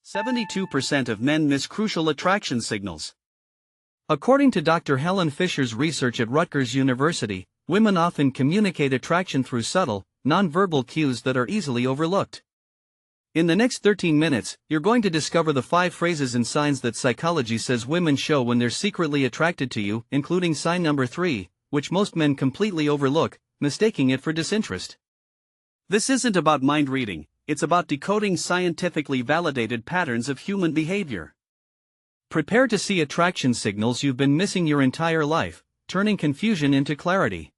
72% of men miss crucial attraction signals. According to Dr. Helen Fisher's research at Rutgers University, women often communicate attraction through subtle, nonverbal cues that are easily overlooked. In the next 13 minutes, you're going to discover the 5 phrases and signs that psychology says women show when they're secretly attracted to you, including sign number 3, which most men completely overlook, mistaking it for disinterest. This isn't about mind reading, it's about decoding scientifically validated patterns of human behavior. Prepare to see attraction signals you've been missing your entire life, turning confusion into clarity.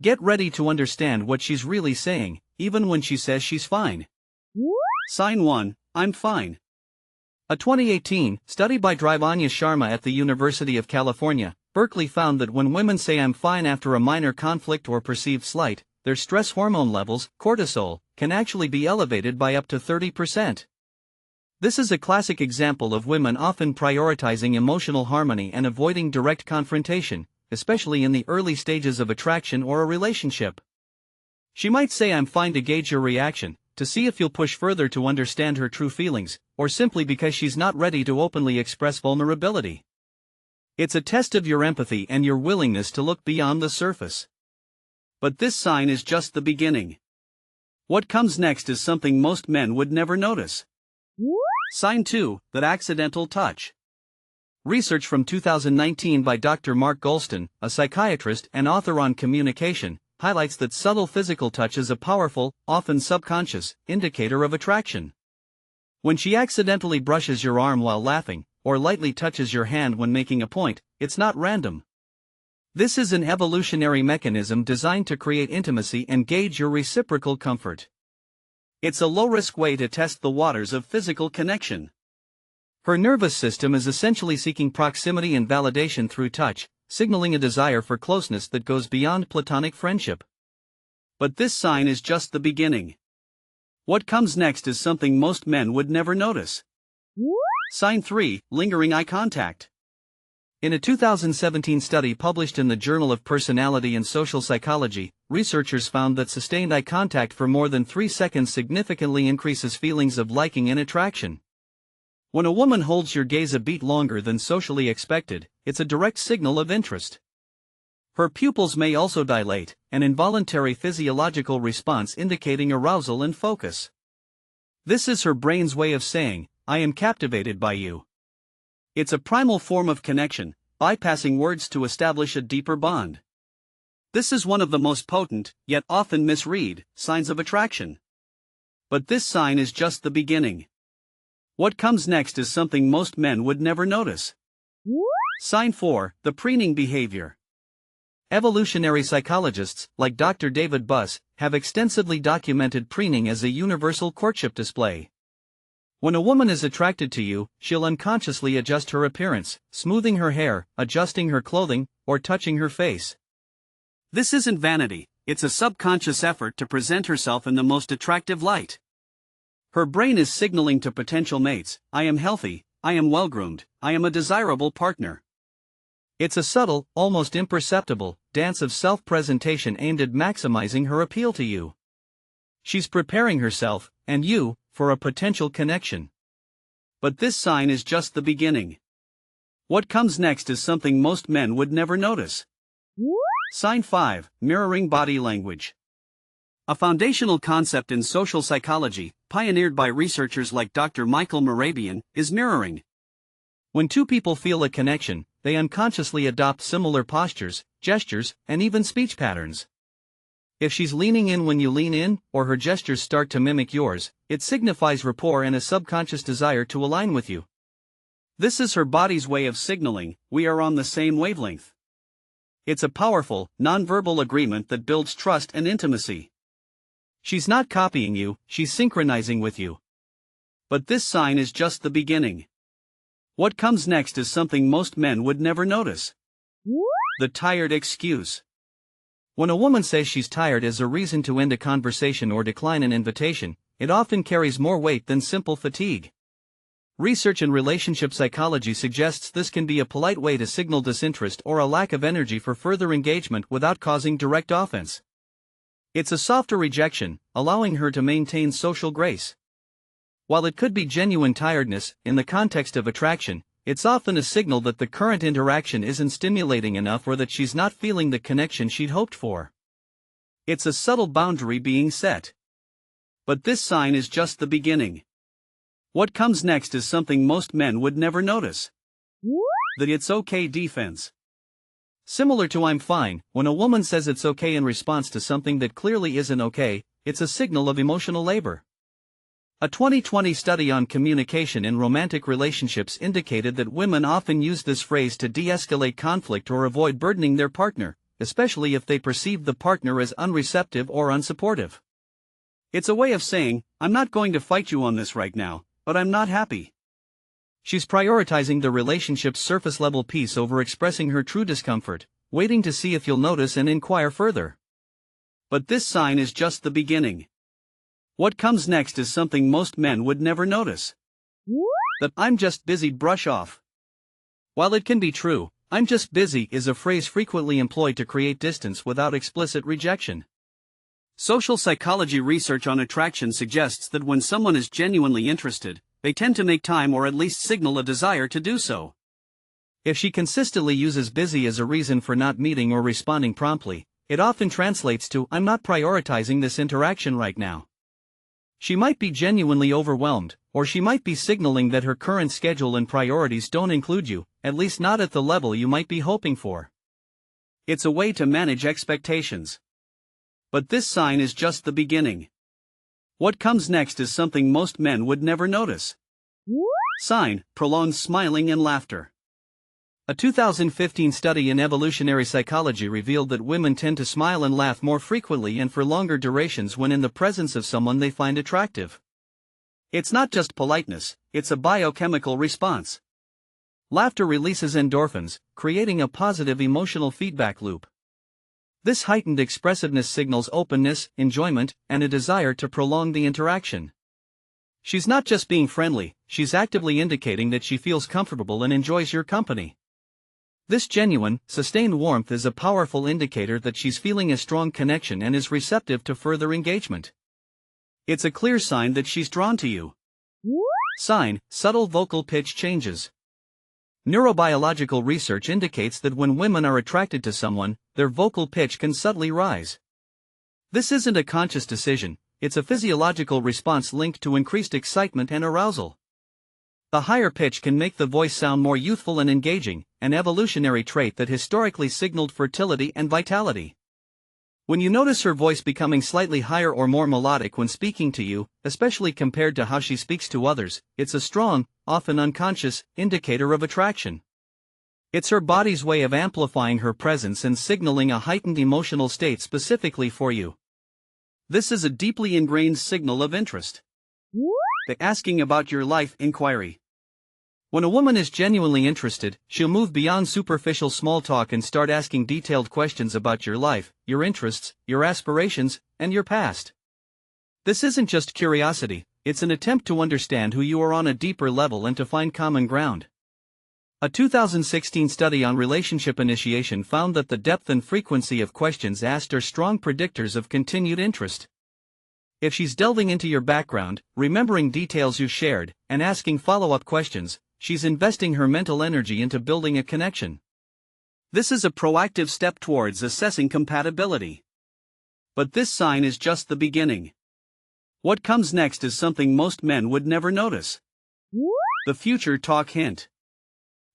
Get ready to understand what she's really saying, even when she says she's fine. Sign 1, I'm fine. A 2018 study by Anya Sharma at the University of California, Berkeley found that when women say I'm fine after a minor conflict or perceived slight, their stress hormone levels, cortisol, can actually be elevated by up to 30%. This is a classic example of women often prioritizing emotional harmony and avoiding direct confrontation, especially in the early stages of attraction or a relationship. She might say I'm fine to gauge your reaction, to see if you'll push further to understand her true feelings, or simply because she's not ready to openly express vulnerability. It's a test of your empathy and your willingness to look beyond the surface. But this sign is just the beginning. What comes next is something most men would never notice. Sign 2, that accidental touch. Research from 2019 by Dr. Mark Goulston, a psychiatrist and author on communication, highlights that subtle physical touch is a powerful, often subconscious, indicator of attraction. When she accidentally brushes your arm while laughing, or lightly touches your hand when making a point, it's not random. This is an evolutionary mechanism designed to create intimacy and gauge your reciprocal comfort. It's a low-risk way to test the waters of physical connection. Her nervous system is essentially seeking proximity and validation through touch, signaling a desire for closeness that goes beyond platonic friendship. But this sign is just the beginning. What comes next is something most men would never notice. Sign 3, lingering eye contact. In a 2017 study published in the Journal of Personality and Social Psychology, researchers found that sustained eye contact for more than 3 seconds significantly increases feelings of liking and attraction. When a woman holds your gaze a beat longer than socially expected, it's a direct signal of interest. Her pupils may also dilate, an involuntary physiological response indicating arousal and focus. This is her brain's way of saying, I am captivated by you. It's a primal form of connection, bypassing words to establish a deeper bond. This is one of the most potent, yet often misread, signs of attraction. But this sign is just the beginning. What comes next is something most men would never notice. Sign 4, the preening behavior. Evolutionary psychologists, like Dr. David Buss, have extensively documented preening as a universal courtship display. When a woman is attracted to you, she'll unconsciously adjust her appearance, smoothing her hair, adjusting her clothing, or touching her face. This isn't vanity, it's a subconscious effort to present herself in the most attractive light. Her brain is signaling to potential mates, I am healthy, I am well-groomed, I am a desirable partner. It's a subtle, almost imperceptible, dance of self-presentation aimed at maximizing her appeal to you. She's preparing herself, and you, for a potential connection. But this sign is just the beginning. What comes next is something most men would never notice. Sign 5, mirroring body language. A foundational concept in social psychology, pioneered by researchers like Dr. Michael Mehrabian, is mirroring. When two people feel a connection, they unconsciously adopt similar postures, gestures, and even speech patterns. If she's leaning in when you lean in, or her gestures start to mimic yours, it signifies rapport and a subconscious desire to align with you. This is her body's way of signaling, we are on the same wavelength. It's a powerful, nonverbal agreement that builds trust and intimacy. She's not copying you, she's synchronizing with you. But this sign is just the beginning. What comes next is something most men would never notice. The tired excuse. When a woman says she's tired as a reason to end a conversation or decline an invitation, it often carries more weight than simple fatigue. Research in relationship psychology suggests this can be a polite way to signal disinterest or a lack of energy for further engagement without causing direct offense. It's a softer rejection, allowing her to maintain social grace. While it could be genuine tiredness, in the context of attraction, it's often a signal that the current interaction isn't stimulating enough or that she's not feeling the connection she'd hoped for. It's a subtle boundary being set. But this sign is just the beginning. What comes next is something most men would never notice. The "it's okay" defense. Similar to "I'm fine," when a woman says it's okay in response to something that clearly isn't okay, it's a signal of emotional labor. A 2020 study on communication in romantic relationships indicated that women often use this phrase to de-escalate conflict or avoid burdening their partner, especially if they perceive the partner as unreceptive or unsupportive. It's a way of saying, "I'm not going to fight you on this right now, but I'm not happy." She's prioritizing the relationship's surface-level peace over expressing her true discomfort, waiting to see if you'll notice and inquire further. But this sign is just the beginning. What comes next is something most men would never notice. The "I'm just busy" brush off. While it can be true, "I'm just busy" is a phrase frequently employed to create distance without explicit rejection. Social psychology research on attraction suggests that when someone is genuinely interested, they tend to make time or at least signal a desire to do so. If she consistently uses busy as a reason for not meeting or responding promptly, it often translates to "I'm not prioritizing this interaction right now." She might be genuinely overwhelmed, or she might be signaling that her current schedule and priorities don't include you, at least not at the level you might be hoping for. It's a way to manage expectations. But this sign is just the beginning. What comes next is something most men would never notice. Sign: prolonged smiling and laughter. A 2015 study in evolutionary psychology revealed that women tend to smile and laugh more frequently and for longer durations when in the presence of someone they find attractive. It's not just politeness, it's a biochemical response. Laughter releases endorphins, creating a positive emotional feedback loop. This heightened expressiveness signals openness, enjoyment, and a desire to prolong the interaction. She's not just being friendly, she's actively indicating that she feels comfortable and enjoys your company. This genuine, sustained warmth is a powerful indicator that she's feeling a strong connection and is receptive to further engagement. It's a clear sign that she's drawn to you. Sign: subtle vocal pitch changes. Neurobiological research indicates that when women are attracted to someone, their vocal pitch can subtly rise. This isn't a conscious decision, it's a physiological response linked to increased excitement and arousal. The higher pitch can make the voice sound more youthful and engaging, an evolutionary trait that historically signaled fertility and vitality. When you notice her voice becoming slightly higher or more melodic when speaking to you, especially compared to how she speaks to others, it's a strong, often unconscious, indicator of attraction. It's her body's way of amplifying her presence and signaling a heightened emotional state specifically for you. This is a deeply ingrained signal of interest. The asking about your life inquiry. When a woman is genuinely interested, she'll move beyond superficial small talk and start asking detailed questions about your life, your interests, your aspirations, and your past. This isn't just curiosity, it's an attempt to understand who you are on a deeper level and to find common ground. A 2016 study on relationship initiation found that the depth and frequency of questions asked are strong predictors of continued interest. If she's delving into your background, remembering details you shared, and asking follow-up questions, she's investing her mental energy into building a connection. This is a proactive step towards assessing compatibility. But this sign is just the beginning. What comes next is something most men would never notice. The future talk hint.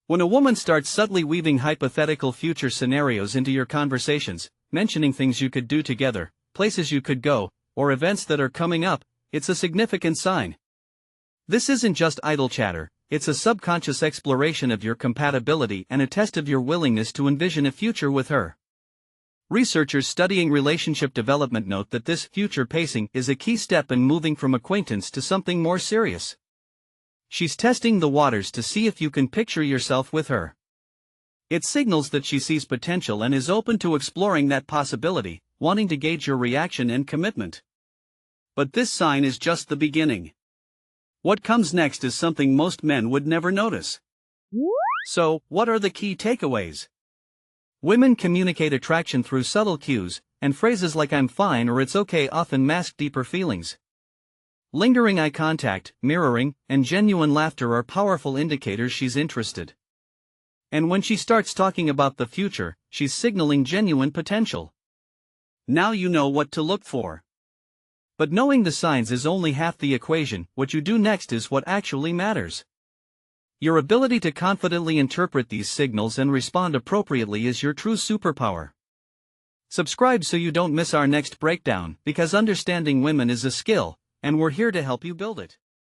When a woman starts subtly weaving hypothetical future scenarios into your conversations, mentioning things you could do together, places you could go, or events that are coming up, it's a significant sign. This isn't just idle chatter, it's a subconscious exploration of your compatibility and a test of your willingness to envision a future with her. Researchers studying relationship development note that this future pacing is a key step in moving from acquaintance to something more serious. She's testing the waters to see if you can picture yourself with her. It signals that she sees potential and is open to exploring that possibility, wanting to gauge your reaction and commitment. But this sign is just the beginning. What comes next is something most men would never notice. So, what are the key takeaways? Women communicate attraction through subtle cues, and phrases like "I'm fine" or "it's okay" often mask deeper feelings. Lingering eye contact, mirroring, and genuine laughter are powerful indicators she's interested. And when she starts talking about the future, she's signaling genuine potential. Now you know what to look for. But knowing the signs is only half the equation. What you do next is what actually matters. Your ability to confidently interpret these signals and respond appropriately is your true superpower. Subscribe so you don't miss our next breakdown, because understanding women is a skill, and we're here to help you build it.